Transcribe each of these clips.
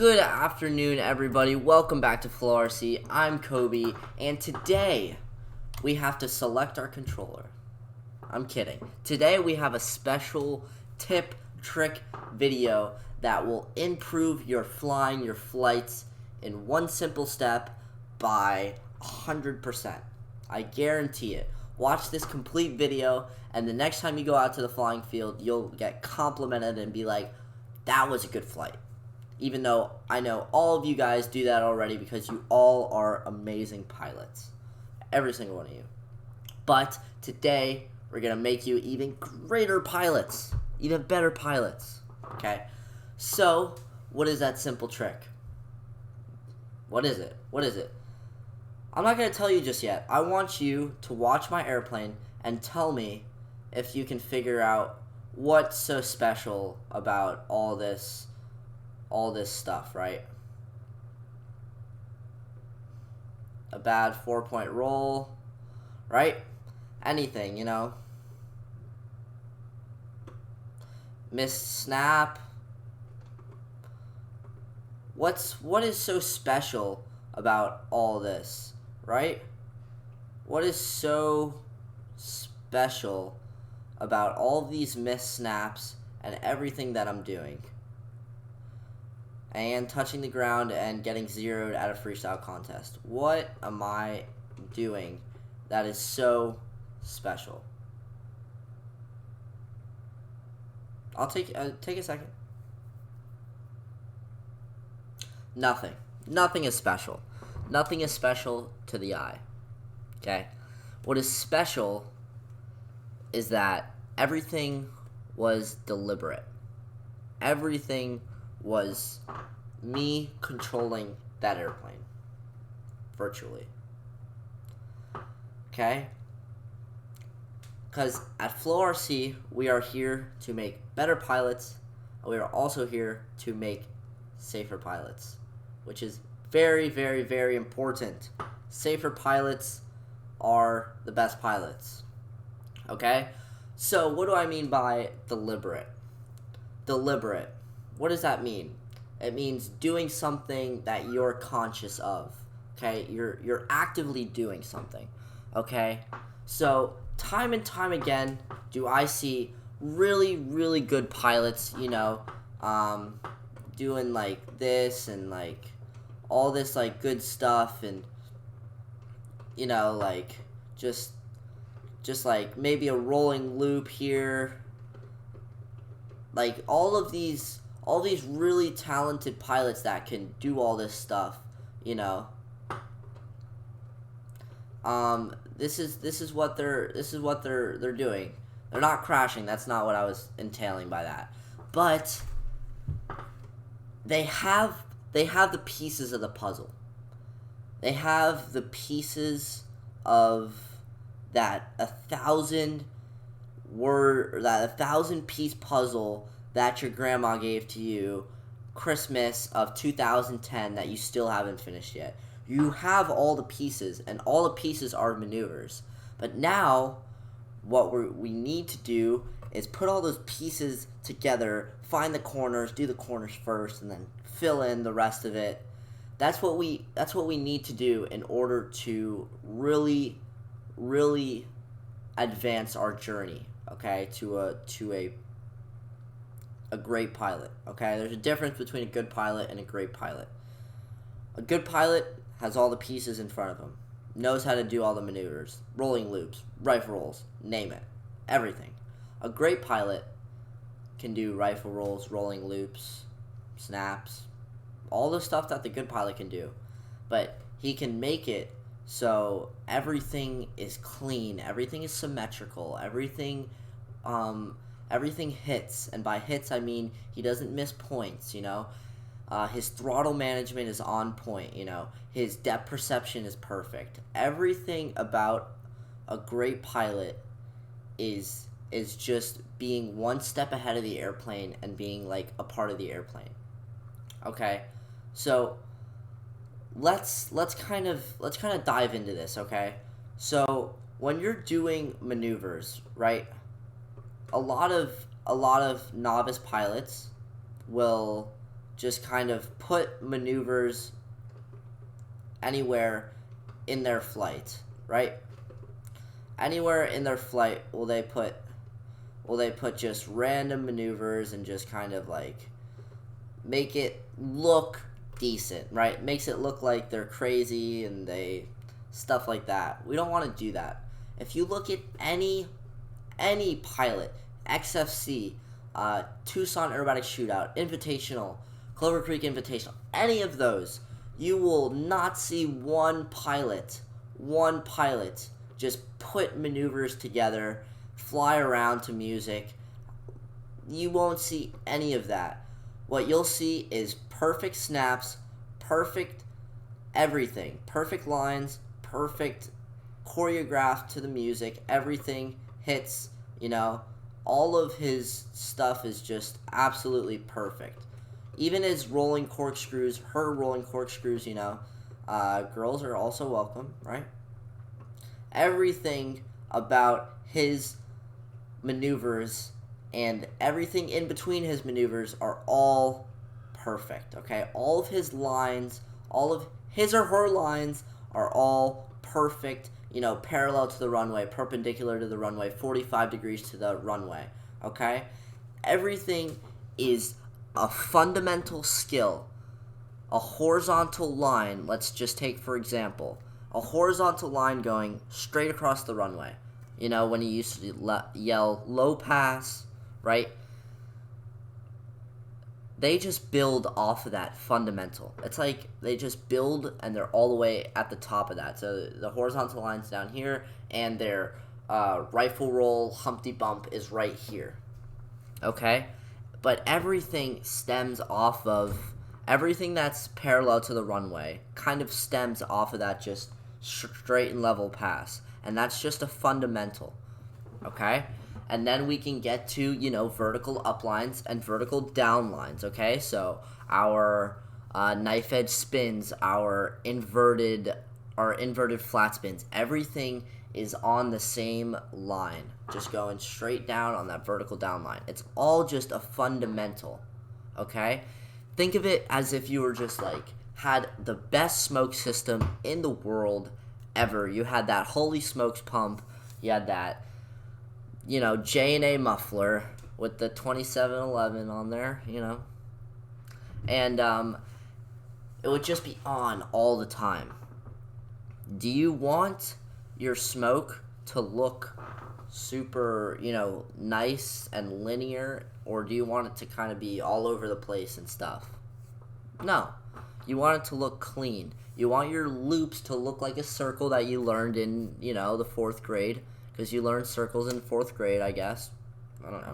Good afternoon, everybody. Welcome back to FloRc. I'm Kobe, and today we have to select our controller. I'm kidding. Today we have a special tip, trick video that will improve your flying, your flights in one simple step by 100%. I guarantee it. Watch this complete video, and the next time you go out to the flying field, you'll get complimented and be like, that was a good flight. Even though I know all of you guys do that already because you all are amazing pilots. Every single one of you. But today, we're going to make you even greater pilots. Even better pilots. Okay? So, what is that simple trick? What is it? What is it? I'm not going to tell you just yet. I want you to watch my airplane and tell me if you can figure out what's so special about all this stuff, right? A bad 4-point roll, right? Anything, you know? Missed snap. What is so special about all this, right? What is so special about all these missed snaps and everything that I'm doing? And touching the ground and getting zeroed at a freestyle contest. What am I doing that is so special? I'll take a second. Nothing. Nothing is special. Nothing is special to the eye. Okay? What is special is that everything was deliberate. Everything was me controlling that airplane virtually. Okay? Because at FloRc, we are here to make better pilots, and we are also here to make safer pilots, which is very, very, very important. Safer pilots are the best pilots. Okay? So, what do I mean by deliberate? Deliberate. What does that mean? It means doing something that you're conscious of. Okay? You're actively doing something. Okay? So, time and time again, do I see really, really good pilots, you know, doing like this and like all this like good stuff, and you know, like just like maybe a rolling loop here, like all these really talented pilots that can do all this stuff, you know. This is what they're doing. They're not crashing. That's not what I was entailing by that. But they have the pieces of the puzzle. They have the pieces of that 1,000-piece puzzle that your grandma gave to you Christmas of 2010 that you still haven't finished yet. You have all the pieces, and all the pieces are maneuvers. But now, what we need to do is put all those pieces together, find the corners, do the corners first, and then fill in the rest of it. That's what we need to do in order to really, really advance our journey, okay, to a great pilot, okay? There's a difference between a good pilot and a great pilot. A good pilot has all the pieces in front of him, knows how to do all the maneuvers, rolling loops, rifle rolls, name it, everything. A great pilot can do rifle rolls, rolling loops, snaps, all the stuff that the good pilot can do. But he can make it so everything is clean, everything is symmetrical, everything hits, and by hits I mean he doesn't miss points, you know. His throttle management is on point, you know. His depth perception is perfect. Everything about a great pilot is just being one step ahead of the airplane and being like a part of the airplane. Okay, so let's kind of dive into this. Okay, so when you're doing maneuvers, right? A lot of novice pilots will just kind of put maneuvers anywhere in their flight, right? Anywhere in their flight will they put just random maneuvers and just kind of like make it look decent, right? Makes it look like they're crazy and they stuff like that. We don't want to do that. If you look at any pilot, XFC, Tucson Aerobatic Shootout, Invitational, Clover Creek Invitational, any of those, you will not see one pilot just put maneuvers together, fly around to music. You won't see any of that. What you'll see is perfect snaps, perfect everything, perfect lines, perfect choreographed to the music, everything hits, all of his stuff is just absolutely perfect. Even his rolling corkscrews, her rolling corkscrews, girls are also welcome, right? Everything about his maneuvers and everything in between his maneuvers are all perfect, okay? All of his lines, all of his or her lines are all perfect, parallel to the runway, perpendicular to the runway, 45 degrees to the runway, okay? Everything is a fundamental skill. A horizontal line, let's just take for example, a horizontal line going straight across the runway. When you used to yell low pass, right? They just build off of that fundamental. It's like they just build and they're all the way at the top of that. So the horizontal line's down here and their rifle roll Humpty Bump is right here. Okay? But everything stems off of, everything that's parallel to the runway kind of stems off of that just straight and level pass. And that's just a fundamental. Okay? And then we can get to, vertical up lines and vertical down lines, okay? So our knife edge spins, our inverted flat spins, everything is on the same line, just going straight down on that vertical down line. It's all just a fundamental, okay? Think of it as if you were just had the best smoke system in the world ever. You had that Holy Smokes pump, you had that J&A muffler with the 2711 on there, and it would just be on all the time. Do you want your smoke to look super, nice and linear, or do you want it to kind of be all over the place and stuff? No. You want it to look clean. You want your loops to look like a circle that you learned in, the 4th grade. Because you learned circles in 4th grade, I guess. I don't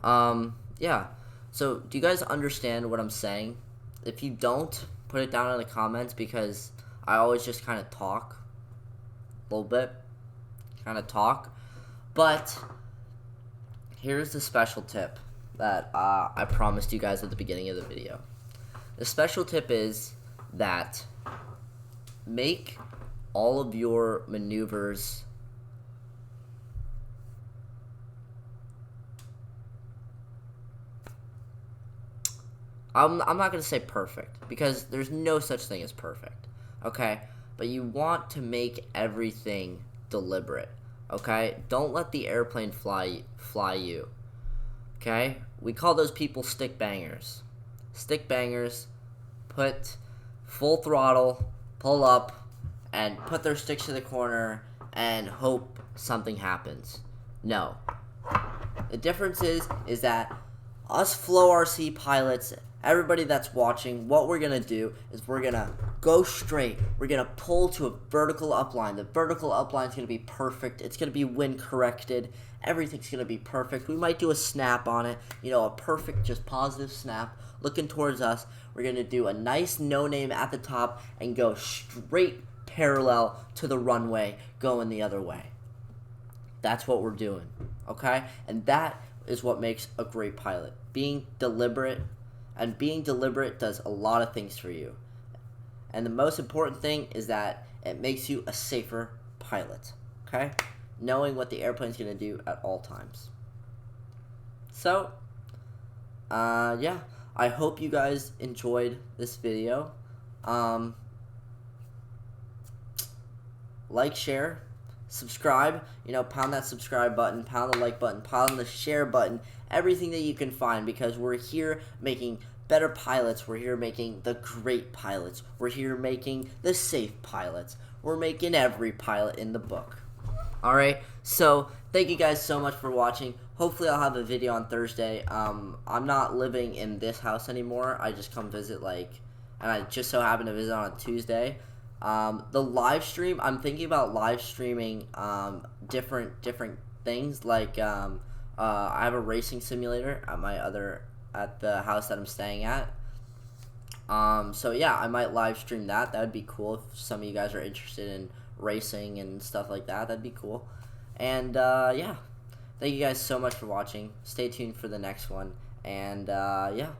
know. Yeah. So, do you guys understand what I'm saying? If you don't, put it down in the comments, because I always just kind of talk. A little bit. Kind of talk. But, here's the special tip that I promised you guys at the beginning of the video. The special tip is that make all of your maneuvers I'm not going to say perfect, because there's no such thing as perfect, okay? But you want to make everything deliberate, okay? Don't let the airplane fly you, okay? We call those people stick bangers. Stick bangers put full throttle, pull up, and put their sticks to the corner and hope something happens. No. The difference is that us FloRc pilots, everybody that's watching, what we're going to do is we're going to go straight. We're going to pull to a vertical upline. The vertical upline is going to be perfect. It's going to be wind corrected. Everything's going to be perfect. We might do a snap on it, a perfect, just positive snap looking towards us. We're going to do a nice no-name at the top and go straight parallel to the runway going the other way. That's what we're doing, okay? And that is what makes a great pilot. Being deliberate. And being deliberate does a lot of things for you. And the most important thing is that it makes you a safer pilot, okay? Knowing what the airplane's going to do at all times. So, yeah. I hope you guys enjoyed this video. Like, share, subscribe. Pound that subscribe button, pound the like button, pound the share button, everything that you can find, because we're here making better pilots. We're here making the great pilots. We're here making the safe pilots. We're making every pilot in the book. Alright, so thank you guys so much for watching. Hopefully I'll have a video on Thursday. I'm not living in this house anymore. I just come visit, and I just so happen to visit on a Tuesday. The live stream, I'm thinking about live streaming different things. I have a racing simulator at the house that I'm staying at. So yeah, I might live stream that. That would be cool if some of you guys are interested in racing and stuff like that. That'd be cool. And yeah, thank you guys so much for watching. Stay tuned for the next one. And yeah.